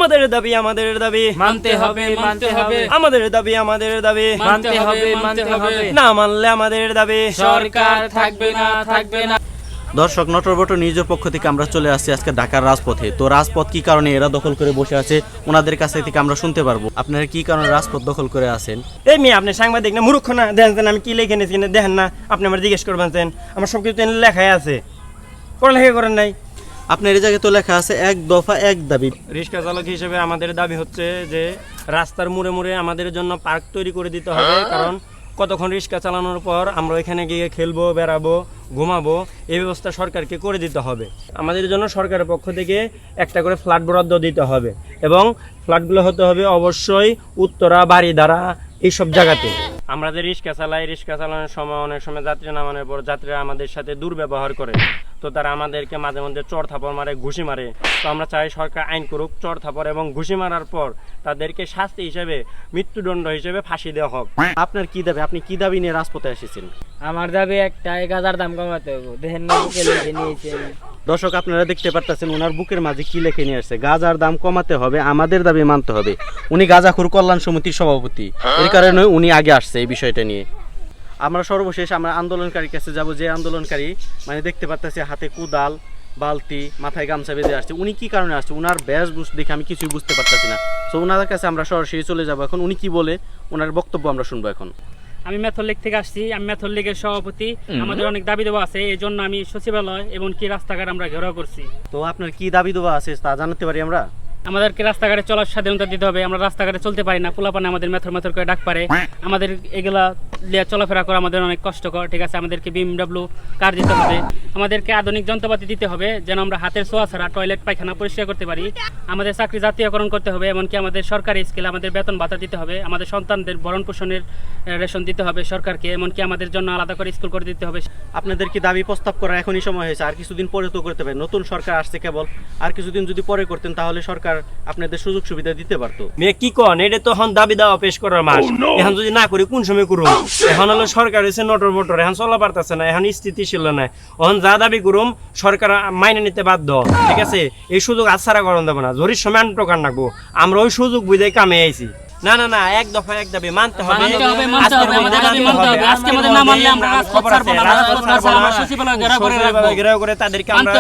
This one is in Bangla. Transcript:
আমাদের দাবি মানতে হবে আমাদের দাবি মানতে হবে না মানলে আমাদের দাবি সরকার থাকবে না দর্শক নটরবট নিউজের পক্ষ থেকে আমরা চলে আসছি আজকে ঢাকার রাজপথে। তো রাজপথ কি কারণে এরা দখল করে বসে আছে ওনাদের কাছ থেকে আমরা শুনতে পারবো আপনারা কি কারণে রাজপথ দখল করে আছেন। এই মেয়ে আপনি সাংবাদিক না মূর্খ না দেখেন আমি কি লিখে নিয়েছি কিনা দেখেন না আপনি আমার জিজ্ঞেস করবেন আমার সব কিছু লেখাই আছে পড়ালেখা করেন নাই আপনার এই জায়গায় তো লেখা আছে এক দফা এক দাবি। রিক্সা চালক হিসেবে আমাদের দাবি হচ্ছে যে রাস্তার মোড়ে মোড়ে আমাদের জন্য পার্ক তৈরি করে দিতে হবে, কারণ কতক্ষণ রিক্সা চালানোর পর আমরা ওইখানে গিয়ে খেলবো বেড়াবো ঘুমাবো এই ব্যবস্থা সরকারকে করে দিতে হবে। আমাদের জন্য সরকারের পক্ষ থেকে একটা করে ফ্ল্যাট বরাদ্দ দিতে হবে এবং ফ্ল্যাটগুলো হতে হবে অবশ্যই উত্তরা বাড়িধারা এইসব জায়গাতে। আমরা যে রিক্সা চালানোর সময় অনেক সময় যাত্রী নামানোর পর যাত্রীরা আমাদের সাথে দুর্ব্যবহার করে, তো তারা আমাদেরকে মাঝে মধ্যে চড় থাপড় মারে ঘুষি মারে। তো আমরা চাই সরকার আইন করুক, চড় থাপড় এবং ঘুষি মারার পর তাদেরকে শাস্তি হিসেবে মৃত্যুদণ্ড হিসেবে ফাঁসি দেওয়া হোক। আপনার কি দাবি, আপনি কি দাবি নিয়ে রাজপথে এসেছেন? আমার দাবি একটা গাজার দাম কমাতে হবে। দেখেন না বুকে লিখে নিয়েছে। দর্শক আপনারা দেখতে পারতেছেন ওনার বুকের মাঝে কি লিখে নিয়ে আসছে, গাজার দাম কমাতে হবে, আমাদের দাবি মানতে হবে। উনি গাজাখুর কল্যাণ সমিতির সভাপতি, এই কারণে উনি আগে আসছে এই বিষয়টা নিয়ে। আমরা সর্বশেষ আমরা আন্দোলনকারীর কাছে যাব, যে আন্দোলনকারী মানে দেখতে পারতেছি হাতে কুদাল বালতি মাথায় গামছা বেঁধে আসছে। উনি কি কারণে আসছে ওনার বেশভূষ দেখে আমি কিছুই বুঝতে পারতেছি না। তো ওনাদের কাছে আমরা সরাসরি চলে যাব এখন, উনি কি বলে ওনার বক্তব্য আমরা শুনবো এখন। আমি ম্যাথলিক থেকে আসছি, আমি ম্যাথলিকের সভাপতি। আমাদের অনেক দাবি দেওয়া আছে, এই জন্য আমি সচিবালয় এবং কি রাস্তাঘাট আমরা ঘেরাও করছি। তো আপনার কি দাবি দেওয়া আছে তা জানাতে পারি আমরা? আমাদেরকে রাস্তাঘাটে চলার স্বাধীনতা দিতে হবে। আমরা রাস্তাঘাটে চলতে পারি না, পোলাপানে আমাদের মেথর করে ডাক পারে, আমাদের এগুলা চলাফেরা করা আমাদের অনেক কষ্টকর। ঠিক আছে, আমাদেরকে BMW কার দিতে হবে, আমাদেরকে আধুনিক যন্ত্রপাতি দিতে হবে যেন আমরা হাতের ছোঁয়া ছাড়া টয়লেট পায়খানা পরিষ্কার করতে পারি। আমাদের চাকরি জাতীয়করণ করতে হবে, এমনকি আমাদের সরকারি স্কেলে আমাদের বেতন ভাতা দিতে হবে, আমাদের সন্তানদের ভরণ পোষণের রেশন দিতে হবে সরকারকে, এমনকি আমাদের জন্য আলাদা করে স্কুল করে দিতে হবে। আপনাদের কি দাবি প্রস্তাব করার এখনই সময় হয়েছে? আর কিছুদিন পরে তো করতে পারেন, নতুন সরকার আসছে কেবল, আর কিছুদিন যদি পরে করতেন তাহলে সরকার আপনাদের সুযোগ সুবিধা দিতে পারতো। মেয়ে কি কন, এটা তো এখন দাবি দেওয়া পেশ করার মাস। এখন যদি না করি কোন সময় করুম? এখন হলো সরকার হয়েছে নটর বটর, এখন চলা পারতেছে না, এখন স্থিতিশীল না। এখন যা দাবি করুম সরকার মাইনে নিতে বাধ্য। ঠিক আছে, এই সুযোগ আছাড়া করণ দেবো না, জরির সময় আন্টকার রাখবো। আমরা ওই সুযোগ বুঝে কামে আইছি। না না না, এক দফা এক দাবি মানতে হবে। আজকে আমাদের না মানলে আমরা রাজপথ ছাড়বো না, রাজপথ ছাড়বো না, সচিবালয় ঘেরাও করে রাখবো। ঘেরাও করে তাদেরকে আমরা